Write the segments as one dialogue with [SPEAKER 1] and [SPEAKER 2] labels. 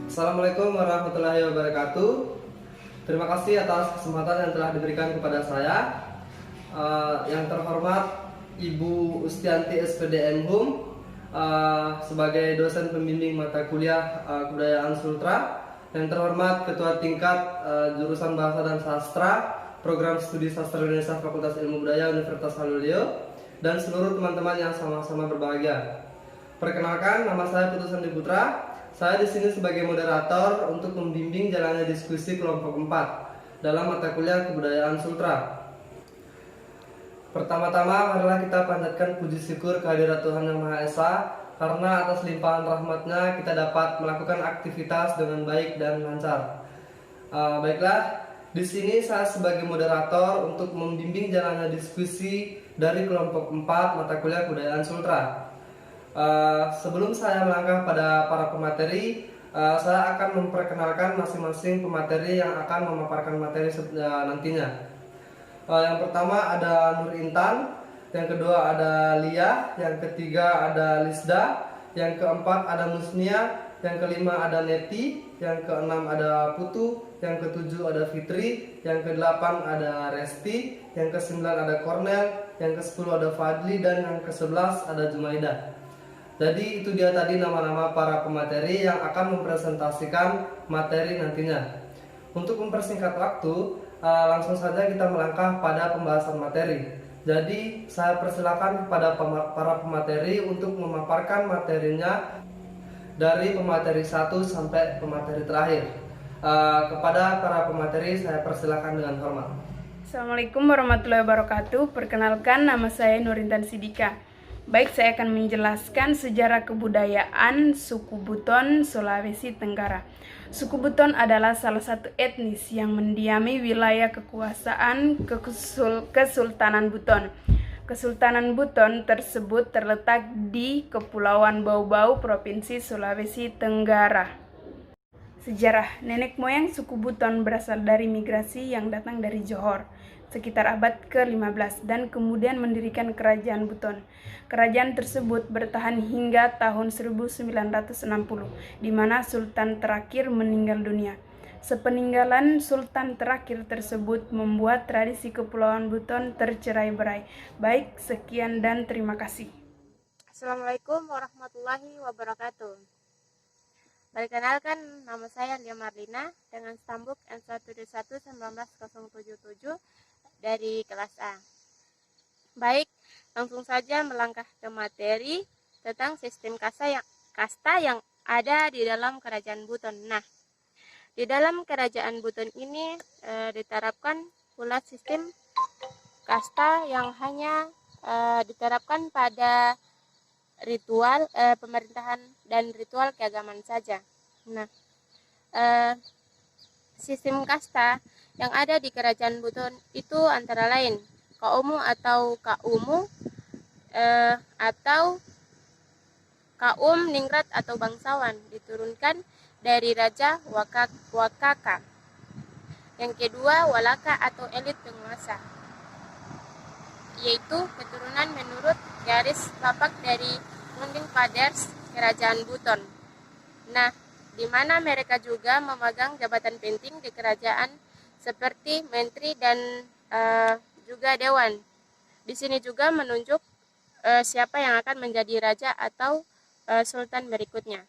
[SPEAKER 1] Assalamualaikum warahmatullahi wabarakatuh. Terima kasih atas kesempatan yang telah diberikan kepada saya. Yang terhormat Ibu Ustianti SPDM Hum, sebagai dosen pembimbing mata kuliah Kebudayaan Sultra. Yang terhormat Ketua Tingkat Jurusan Bahasa dan Sastra Program Studi Sastra Indonesia Fakultas Ilmu Budaya Universitas Haluleo, dan seluruh teman-teman yang sama-sama berbahagia. Perkenalkan, nama saya Putus Sandi Putra. Saya di sini sebagai moderator untuk membimbing jalannya diskusi kelompok 4 dalam mata kuliah Kebudayaan Sultra. Pertama-tama, marilah kita panjatkan puji syukur kehadirat Tuhan Yang Maha Esa, karena atas limpahan rahmat-Nya kita dapat melakukan aktivitas dengan baik dan lancar. Baiklah, di sini saya sebagai moderator untuk membimbing jalannya diskusi dari kelompok 4 mata kuliah Kebudayaan Sultra. Sebelum saya melangkah pada para pemateri, saya akan memperkenalkan masing-masing pemateri yang akan memaparkan materi nantinya. Yang pertama ada Nur Intan, yang kedua ada Lia, yang ketiga ada Lisda, yang keempat ada Musnia, yang kelima ada Neti, yang keenam ada Putu, yang ketujuh ada Fitri, yang kedelapan ada Resti, yang kesembilan ada Cornel, yang kesepuluh ada Fadli, dan yang kesebelas ada Jumaida. Jadi itu dia tadi nama-nama para pemateri yang akan mempresentasikan materi nantinya. Untuk mempersingkat waktu, langsung saja kita melangkah pada pembahasan materi. Jadi saya persilakan kepada para pemateri untuk memaparkan materinya dari pemateri 1 sampai pemateri terakhir. Kepada para pemateri saya persilakan dengan hormat.
[SPEAKER 2] Assalamualaikum warahmatullahi wabarakatuh. Perkenalkan, nama saya Nurintan Sidika. Baik, saya akan menjelaskan sejarah kebudayaan suku Buton, Sulawesi Tenggara. Suku Buton adalah salah satu etnis yang mendiami wilayah kekuasaan Kesultanan Buton. Kesultanan Buton tersebut terletak di Kepulauan Bau-Bau, Provinsi Sulawesi Tenggara. Sejarah nenek moyang suku Buton berasal dari migrasi yang datang dari Johor sekitar abad ke-15 dan kemudian mendirikan kerajaan Buton. Kerajaan tersebut bertahan hingga tahun 1960, di mana sultan terakhir meninggal dunia. Sepeninggalan sultan terakhir tersebut membuat tradisi Kepulauan Buton tercerai-berai. Baik, sekian dan terima kasih.
[SPEAKER 3] Assalamualaikum warahmatullahi wabarakatuh. Perkenalkan, nama saya Lia Marlina dengan stambuk N1D1 19077 dari kelas A. Baik, langsung saja melangkah ke materi tentang sistem kasta yang ada di dalam kerajaan Buton. Nah, di dalam kerajaan Buton ini diterapkan pula sistem kasta yang hanya diterapkan pada ritual pemerintahan dan ritual keagamaan saja. Nah, sistem kasta yang ada di kerajaan Buton itu antara lain Kaumu atau Kaumu, atau Kaum Ningrat atau bangsawan, diturunkan dari Raja Wakaka. Yang kedua, Walaka atau elit penguasa, yaitu keturunan menurut garis tapak dari Munding Paders Kerajaan Buton. Nah, di mana mereka juga memegang jabatan penting di kerajaan seperti menteri dan juga dewan. Di sini juga menunjuk siapa yang akan menjadi raja atau sultan berikutnya.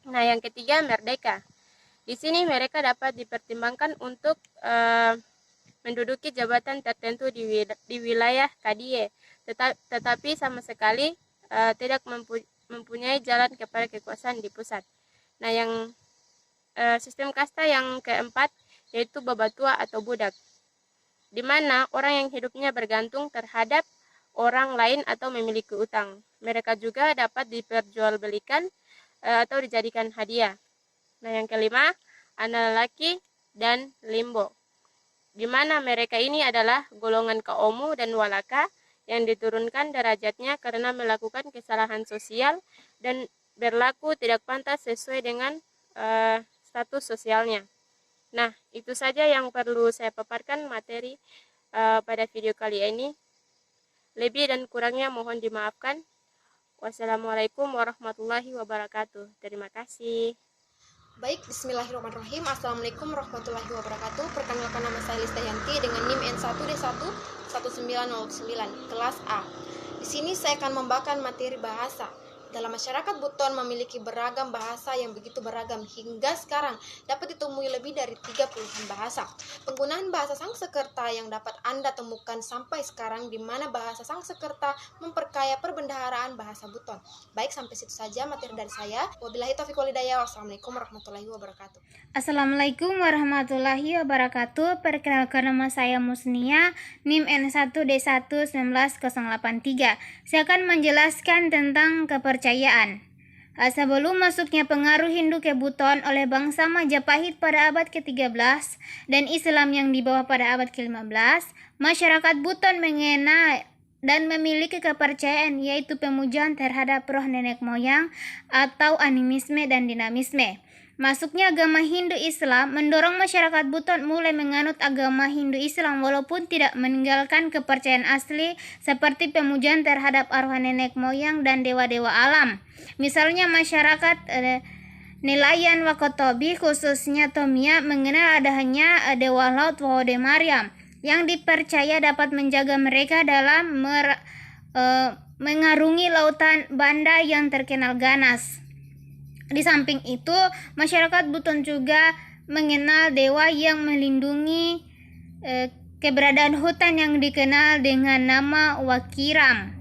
[SPEAKER 3] Nah, yang ketiga, merdeka. Di sini mereka dapat dipertimbangkan untuk menduduki jabatan tertentu di wilayah Kadie, tetapi sama sekali tidak mempunyai jalan kepada kekuasaan di pusat. Nah, yang sistem kasta yang keempat yaitu babatua atau budak, di mana orang yang hidupnya bergantung terhadap orang lain atau memiliki utang. Mereka juga dapat diperjualbelikan atau dijadikan hadiah. Nah, yang kelima, anak lelaki dan limbo, di mana mereka ini adalah golongan Kaumu dan Walaka yang diturunkan derajatnya karena melakukan kesalahan sosial dan berlaku tidak pantas sesuai dengan status sosialnya. Nah, itu saja yang perlu saya paparkan materi pada video kali ini. Lebih dan kurangnya mohon dimaafkan. Wassalamualaikum warahmatullahi wabarakatuh. Terima kasih.
[SPEAKER 4] Baik, bismillahirrahmanirrahim. Assalamualaikum warahmatullahi wabarakatuh. Perkenalkan, nama saya Listayanti dengan NIM N1D1 1909, kelas A. Di sini saya akan membawakan materi bahasa. Dalam masyarakat Buton memiliki beragam bahasa yang begitu beragam hingga sekarang dapat ditemui lebih dari 30-an bahasa. Penggunaan bahasa Sangsekerta yang dapat Anda temukan sampai sekarang, di mana bahasa Sangsekerta memperkaya perbendaharaan bahasa Buton. Baik, sampai situ saja materi dari saya. Wabillahi taufiq wal hidayah. Wassalamualaikum warahmatullahi wabarakatuh.
[SPEAKER 5] Assalamualaikum warahmatullahi wabarakatuh. Perkenalkan, nama saya Musnia, NIM N1D1 1908 Saya akan menjelaskan tentang kepercayaan. Sebelum masuknya pengaruh Hindu ke Buton oleh bangsa Majapahit pada abad ke-13 dan Islam yang dibawa pada abad ke-15, masyarakat Buton mengenal dan memiliki kepercayaan, yaitu pemujaan terhadap roh nenek moyang atau animisme dan dinamisme. Masuknya agama Hindu Islam mendorong masyarakat Buton mulai menganut agama Hindu Islam walaupun tidak meninggalkan kepercayaan asli seperti pemujaan terhadap arwah nenek moyang dan dewa-dewa alam. Misalnya masyarakat nelayan Wakotobi khususnya Tomia mengenal adanya dewa laut Wode Mariam yang dipercaya dapat menjaga mereka dalam mengarungi lautan Banda yang terkenal ganas. Di samping itu, masyarakat Buton juga mengenal dewa yang melindungi keberadaan hutan yang dikenal dengan nama Wakiram.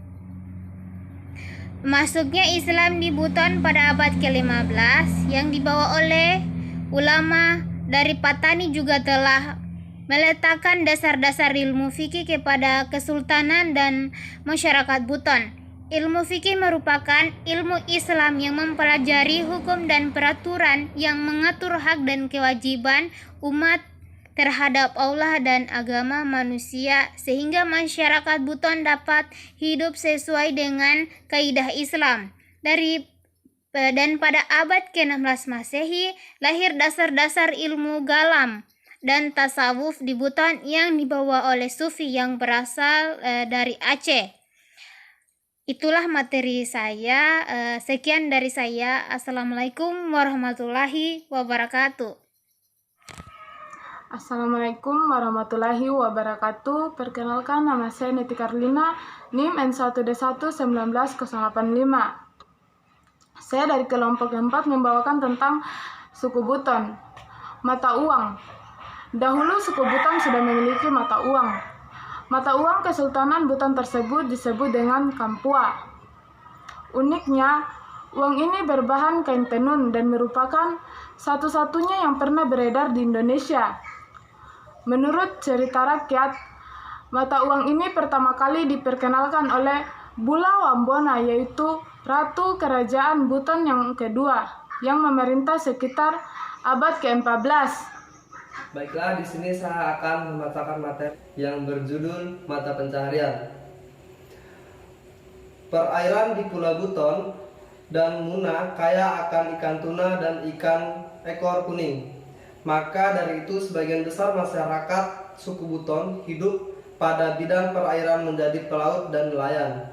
[SPEAKER 5] Masuknya Islam di Buton pada abad ke-15 yang dibawa oleh ulama dari Patani juga telah meletakkan dasar-dasar ilmu fikih kepada kesultanan dan masyarakat Buton. Ilmu fikih merupakan ilmu Islam yang mempelajari hukum dan peraturan yang mengatur hak dan kewajiban umat terhadap Allah dan agama manusia, sehingga masyarakat Buton dapat hidup sesuai dengan kaidah Islam. Dan pada abad ke-16 Masehi lahir dasar-dasar ilmu galam dan tasawuf di Buton yang dibawa oleh Sufi yang berasal dari Aceh. Itulah materi saya. Sekian dari saya. Assalamualaikum warahmatullahi wabarakatuh.
[SPEAKER 6] Assalamualaikum warahmatullahi wabarakatuh. Perkenalkan, nama saya Niti Karlina, NIM N1D1 1905. Saya dari kelompok 4 membawakan tentang suku Buton. Mata uang. Dahulu suku Buton sudah memiliki mata uang. Mata uang Kesultanan Buton tersebut disebut dengan kampua. Uniknya, uang ini berbahan kain tenun dan merupakan satu-satunya yang pernah beredar di Indonesia. Menurut cerita rakyat, mata uang ini pertama kali diperkenalkan oleh Bula Wambona, yaitu Ratu Kerajaan Buton yang kedua, yang memerintah sekitar abad ke-14.
[SPEAKER 1] Baiklah, di sini saya akan membacakan materi yang berjudul Mata Pencaharian. Perairan di Pulau Buton dan Muna kaya akan ikan tuna dan ikan ekor kuning. Maka dari itu sebagian besar masyarakat suku Buton hidup pada bidang perairan menjadi pelaut dan nelayan.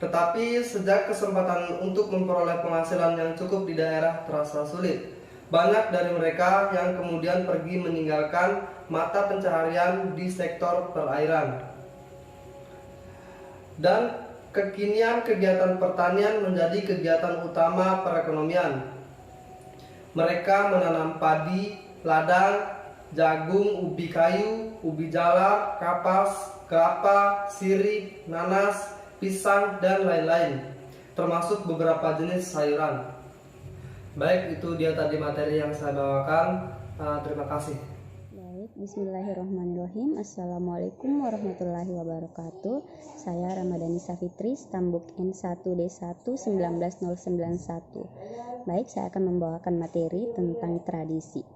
[SPEAKER 1] Tetapi sejak kesempatan untuk memperoleh penghasilan yang cukup di daerah terasa sulit, banyak dari mereka yang kemudian pergi meninggalkan mata pencaharian di sektor perairan. Dan kekinian kegiatan pertanian menjadi kegiatan utama perekonomian. Mereka menanam padi, ladang, jagung, ubi kayu, ubi jalar, kapas, kelapa, sirih, nanas, pisang, dan lain-lain, termasuk beberapa jenis sayuran. Baik, itu dia tadi materi yang saya bawakan. Terima kasih.
[SPEAKER 7] Baik, bismillahirrahmanirrahim. Assalamualaikum warahmatullahi wabarakatuh. Saya Ramadhani Safitri, Stambuk N1D1 19091. Baik, saya akan membawakan materi tentang tradisi.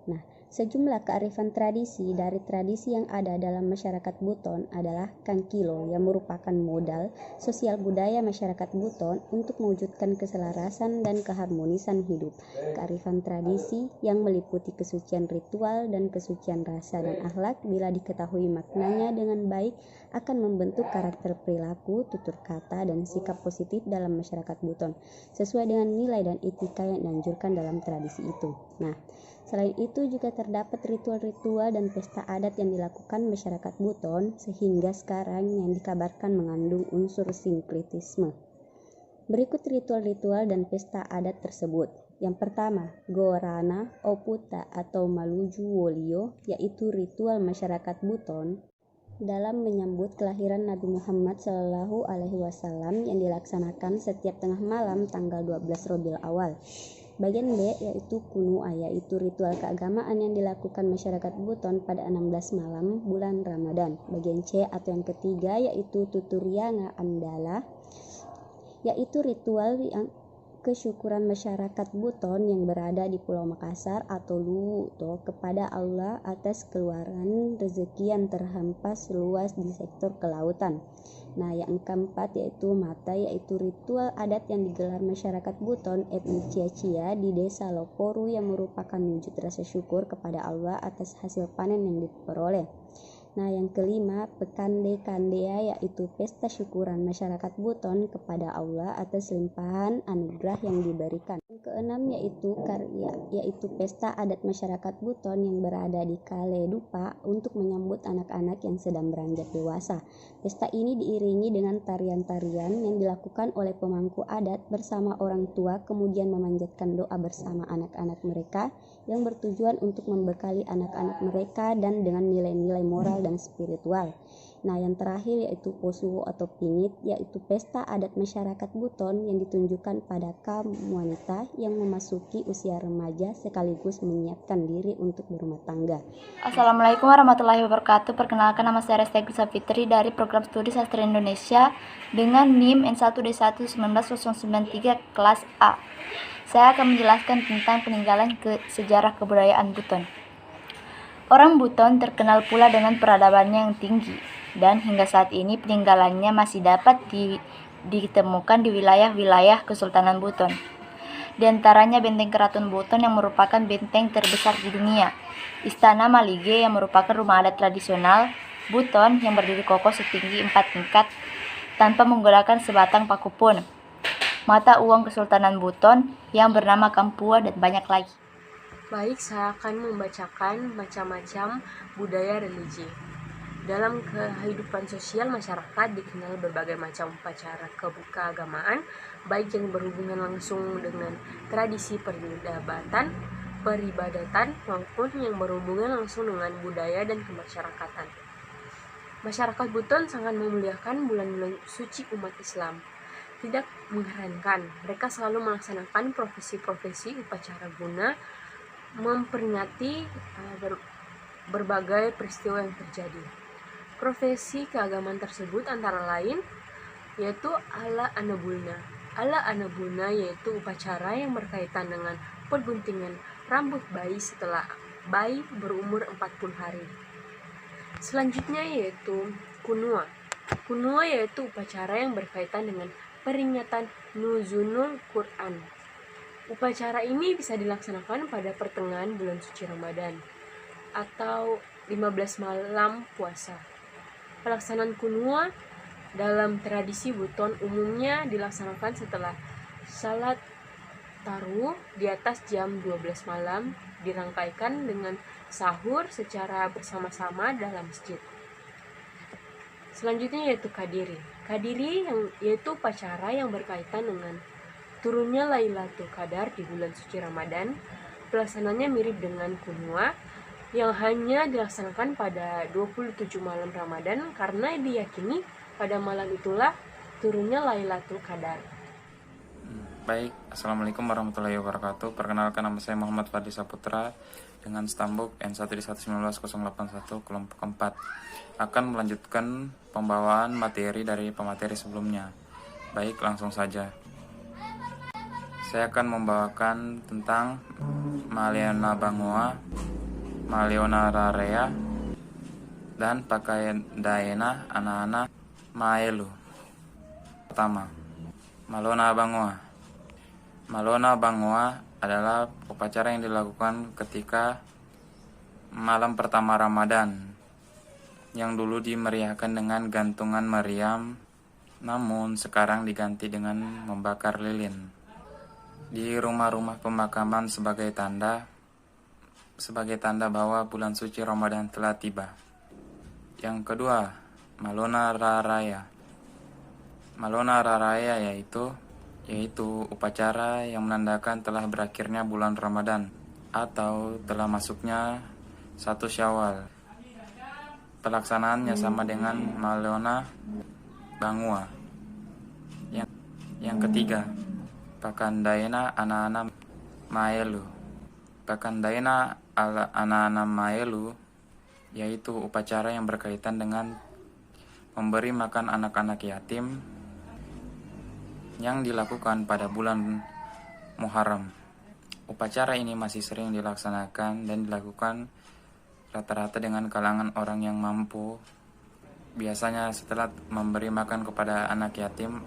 [SPEAKER 7] Nah, Sejumlah kearifan tradisi dari tradisi yang ada dalam masyarakat Buton adalah Kangkilo yang merupakan modal sosial budaya masyarakat Buton untuk mewujudkan keselarasan dan keharmonisan hidup. Kearifan tradisi yang meliputi kesucian ritual dan kesucian rasa dan akhlak bila diketahui maknanya dengan baik akan membentuk karakter perilaku, tutur kata, dan sikap positif dalam masyarakat Buton sesuai dengan nilai dan etika yang dianjurkan dalam tradisi itu. Nah, selain itu juga terdapat ritual-ritual dan pesta adat yang dilakukan masyarakat Buton sehingga sekarang yang dikabarkan mengandung unsur sinkretisme. Berikut ritual-ritual dan pesta adat tersebut. Yang pertama, Gorana Oputa atau Maluju Wolio, yaitu ritual masyarakat Buton dalam menyambut kelahiran Nabi Muhammad SAW yang dilaksanakan setiap tengah malam tanggal 12 Rabiul Awal. Bagian B yaitu Kunua, yaitu ritual keagamaan yang dilakukan masyarakat Buton pada 16 malam bulan Ramadan. Bagian C atau yang ketiga yaitu Tuturianga Andala, yaitu ritual yang kesyukuran masyarakat Buton yang berada di Pulau Makassar atau Luwu kepada Allah atas keluaran rezeki yang terhempas luas di sektor kelautan. Nah, yang keempat yaitu Mata, yaitu ritual adat yang digelar masyarakat Buton etnis Cia-Cia di desa Loporu yang merupakan wujud rasa syukur kepada Allah atas hasil panen yang diperoleh. Nah, yang kelima, Pekande Kandea, yaitu pesta syukuran masyarakat Buton kepada Allah atas limpahan anugerah yang diberikan. Yang keenam yaitu Karya, yaitu pesta adat masyarakat Buton yang berada di Kale Dupa untuk menyambut anak-anak yang sedang beranjak dewasa. Pesta ini diiringi dengan tarian-tarian yang dilakukan oleh pemangku adat bersama orang tua, kemudian memanjatkan doa bersama anak-anak mereka yang bertujuan untuk membekali anak-anak mereka dan dengan nilai-nilai moral dan spiritual. Nah, yang terakhir yaitu Posuo atau Pingit, yaitu pesta adat masyarakat Buton yang ditunjukkan pada kaum wanita yang memasuki usia remaja sekaligus menyiapkan diri untuk berumah tangga.
[SPEAKER 8] Assalamualaikum warahmatullahi wabarakatuh. Perkenalkan, nama saya Resti Agus Safitri dari Program Studi Sastra Indonesia dengan NIM N1D1-19093 kelas A. Saya akan menjelaskan tentang peninggalan sejarah kebudayaan Buton. Orang Buton terkenal pula dengan peradabannya yang tinggi, dan hingga saat ini peninggalannya masih dapat ditemukan di wilayah-wilayah Kesultanan Buton. Di antaranya Benteng Keraton Buton yang merupakan benteng terbesar di dunia, Istana Malige yang merupakan rumah adat tradisional Buton yang berdiri kokoh setinggi 4 tingkat tanpa menggunakan sebatang paku pun, mata uang Kesultanan Buton yang bernama Kampua, dan banyak lagi.
[SPEAKER 9] Baik, saya akan membacakan macam-macam budaya religi. Dalam kehidupan sosial masyarakat dikenal berbagai macam upacara keagamaan, baik yang berhubungan langsung dengan tradisi peribadatan, maupun yang berhubungan langsung dengan budaya dan kemasyarakatan. Masyarakat Buton sangat memuliakan bulan-bulan suci umat Islam. Tidak mengherankan, mereka selalu melaksanakan profesi-profesi upacara guna memperingati berbagai peristiwa yang terjadi. Profesi keagamaan tersebut antara lain yaitu Ala Anabulna. Ala Anabulna yaitu upacara yang berkaitan dengan perguntingan rambut bayi setelah bayi berumur 40 hari. Selanjutnya yaitu Kunua. Kunua yaitu upacara yang berkaitan dengan peringatan Nuzulul Quran. Upacara ini bisa dilaksanakan pada pertengahan bulan suci Ramadan atau 15 malam puasa. Pelaksanaan Kunua dalam tradisi Buton umumnya dilaksanakan setelah salat taruh di atas jam 12 malam, dirangkaikan dengan sahur secara bersama-sama dalam masjid. Selanjutnya yaitu Kadiri. Kadiri yaitu upacara yang berkaitan dengan turunnya Lailatul Qadar di bulan suci Ramadan. Pelaksananya mirip dengan Kunua yang hanya dilaksanakan pada 27 malam Ramadan karena diyakini pada malam itulah turunnya Lailatul Qadar.
[SPEAKER 10] Baik, Assalamualaikum warahmatullahi wabarakatuh. Perkenalkan, nama saya Muhammad Fadli Saputra dengan stambuk N1D1-19081 kelompok 4. Akan melanjutkan pembawaan materi dari pemateri sebelumnya. Baik, langsung saja. Saya akan membawakan tentang Maliana Bangoa Maleona Rarea, dan pakai daena anak-anak Maelu. Pertama, Malona Bangoa. Malona Bangoa adalah upacara yang dilakukan ketika malam pertama Ramadan, yang dulu dimeriahkan dengan gantungan meriam, namun sekarang diganti dengan membakar lilin di rumah-rumah pemakaman sebagai tanda bahwa bulan suci Ramadan telah tiba. Yang kedua, Malona Raraya. Malona Raraya yaitu upacara yang menandakan telah berakhirnya bulan Ramadan atau telah masuknya 1 Syawal. Pelaksanaannya sama dengan Malona Bangoa. Yang ketiga, Pakandaena anak-anak Maelu. Pakandaena anak-anak Maelu yaitu upacara yang berkaitan dengan memberi makan anak-anak yatim yang dilakukan pada bulan Muharram. Upacara ini masih sering dilaksanakan dan dilakukan rata-rata dengan kalangan orang yang mampu. Biasanya setelah memberi makan kepada anak yatim,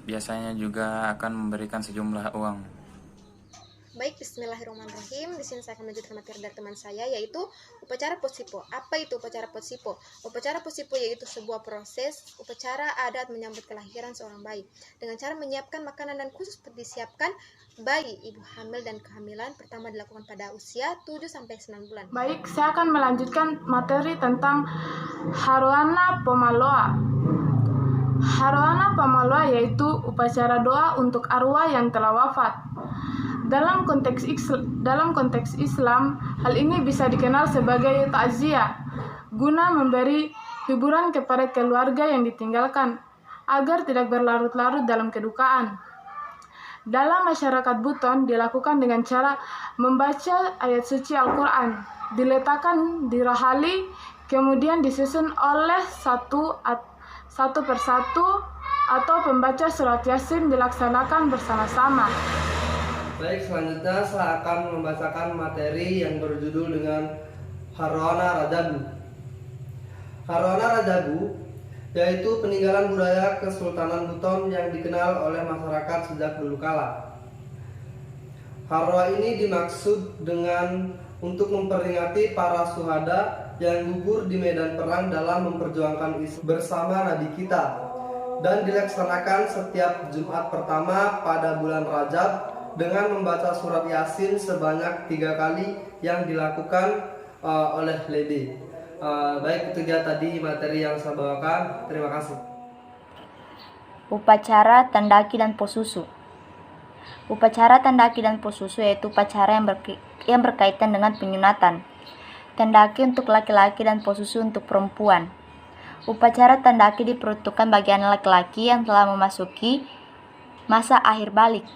[SPEAKER 10] biasanya juga akan memberikan sejumlah uang.
[SPEAKER 4] Baik, bismillahirrahmanirrahim. Di sini saya akan melanjutkan materi dari teman saya, yaitu upacara posipo. Apa itu upacara posipo? Upacara posipo yaitu sebuah proses upacara adat menyambut kelahiran seorang bayi dengan cara menyiapkan makanan dan khusus disiapkan bagi ibu hamil, dan kehamilan pertama dilakukan pada usia 7-9 bulan.
[SPEAKER 6] Baik, saya akan melanjutkan materi tentang Haroana Pomaloa. Haroana Pomaloa yaitu upacara doa untuk arwah yang telah wafat. Dalam konteks Islam, hal ini bisa dikenal sebagai takziah, guna memberi hiburan kepada keluarga yang ditinggalkan, agar tidak berlarut-larut dalam kedukaan. Dalam masyarakat Buton dilakukan dengan cara membaca ayat suci Al-Quran, diletakkan di rahali, kemudian disusun oleh satu persatu, atau pembaca surat Yasin dilaksanakan bersama-sama.
[SPEAKER 1] Baik, selanjutnya saya akan membacakan materi yang berjudul dengan Haroana Rajabu. Haroana Rajabu yaitu peninggalan budaya Kesultanan Buton yang dikenal oleh masyarakat sejak dulu kala. Harwa ini dimaksud dengan untuk memperingati para syuhada yang gugur di medan perang dalam memperjuangkan Islam bersama Nabi kita, dan dilaksanakan setiap Jumat pertama pada bulan Rajab dengan membaca surat Yasin sebanyak 3 kali yang dilakukan oleh Lede. Baik, itu dia tadi materi yang saya bawakan. Terima kasih.
[SPEAKER 8] Upacara Tandaki dan Posusu. Upacara Tandaki dan Posusu yaitu upacara yang berkaitan dengan penyunatan. Tandaki untuk laki-laki dan Posusu untuk perempuan. Upacara Tandaki diperuntukkan bagi anak laki-laki yang telah memasuki masa akhir balik,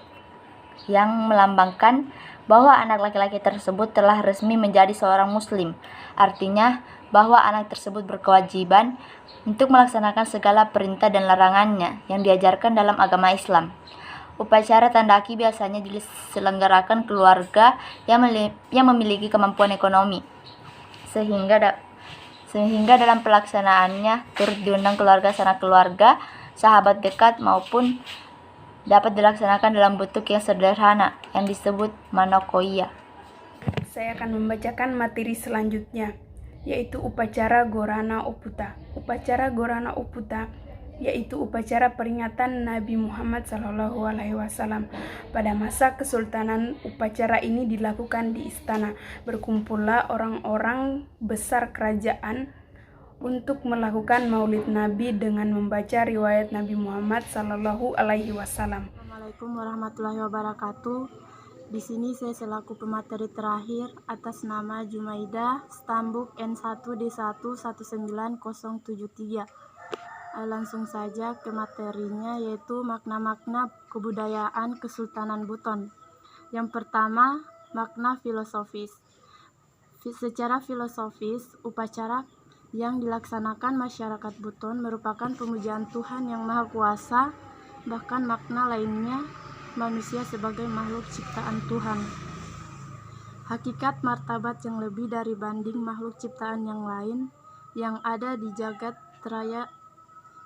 [SPEAKER 8] yang melambangkan bahwa anak laki-laki tersebut telah resmi menjadi seorang muslim. Artinya bahwa anak tersebut berkewajiban untuk melaksanakan segala perintah dan larangannya yang diajarkan dalam agama Islam. Upacara Tandaki biasanya diselenggarakan keluarga yang memiliki kemampuan ekonomi, sehingga dalam pelaksanaannya turut diundang keluarga sanak keluarga, sahabat dekat, maupun dapat dilaksanakan dalam bentuk yang sederhana yang disebut manokoia.
[SPEAKER 2] Saya akan membacakan materi selanjutnya, yaitu upacara Gorana Uputa. Upacara Gorana Uputa yaitu upacara peringatan Nabi Muhammad SAW. Pada masa Kesultanan, upacara ini dilakukan di istana. Berkumpullah orang-orang besar kerajaan untuk melakukan Maulid Nabi dengan membaca riwayat Nabi Muhammad SAW.
[SPEAKER 11] Assalamualaikum warahmatullahi wabarakatuh. Di sini saya selaku pemateri terakhir atas nama Jumaidah, Stambuk N1D1 19073. Langsung saja ke materinya, yaitu makna-makna kebudayaan Kesultanan Buton. Yang pertama, makna filosofis. Secara filosofis, upacara yang dilaksanakan masyarakat Buton merupakan pemujaan Tuhan yang Maha Kuasa, bahkan makna lainnya manusia sebagai makhluk ciptaan Tuhan. Hakikat martabat yang lebih dari banding makhluk ciptaan yang lain yang ada di jagat raya,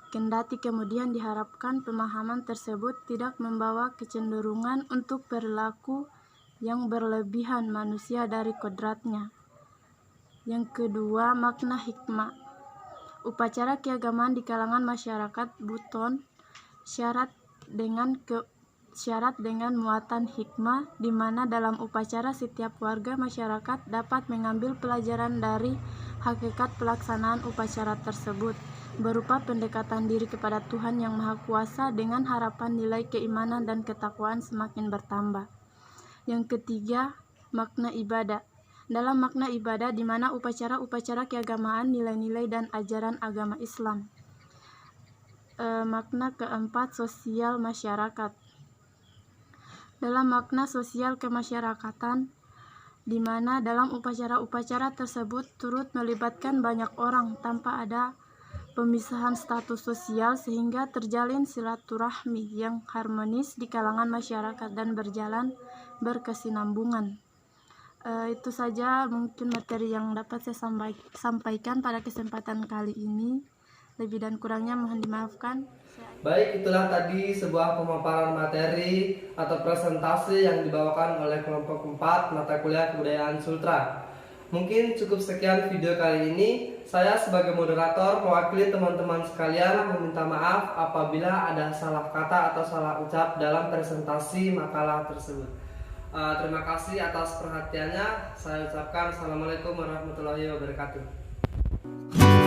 [SPEAKER 11] kendati kemudian diharapkan pemahaman tersebut tidak membawa kecenderungan untuk perilaku yang berlebihan manusia dari kodratnya. Yang kedua, makna hikmah. Upacara keagamaan di kalangan masyarakat Buton syarat dengan muatan hikmah, di mana dalam upacara setiap warga masyarakat dapat mengambil pelajaran dari hakikat pelaksanaan upacara tersebut, berupa pendekatan diri kepada Tuhan Yang Maha Kuasa dengan harapan nilai keimanan dan ketakwaan semakin bertambah. Yang ketiga, makna ibadah. Dalam makna ibadah, di mana upacara-upacara keagamaan nilai-nilai dan ajaran agama Islam. Makna keempat, sosial masyarakat. Dalam makna sosial kemasyarakatan, di mana dalam upacara-upacara tersebut turut melibatkan banyak orang tanpa ada pemisahan status sosial, sehingga terjalin silaturahmi yang harmonis di kalangan masyarakat dan berjalan berkesinambungan. Itu saja mungkin materi yang dapat saya sampaikan pada kesempatan kali ini. Lebih dan kurangnya mohon dimaafkan.
[SPEAKER 1] Baik, itulah tadi sebuah pemaparan materi atau presentasi yang dibawakan oleh kelompok 4 mata kuliah Kebudayaan Sultra. Mungkin cukup sekian video kali ini. Saya sebagai moderator mewakili teman-teman sekalian meminta maaf apabila ada salah kata atau salah ucap dalam presentasi makalah tersebut. Terima kasih atas perhatiannya. Saya ucapkan Assalamualaikum warahmatullahi wabarakatuh.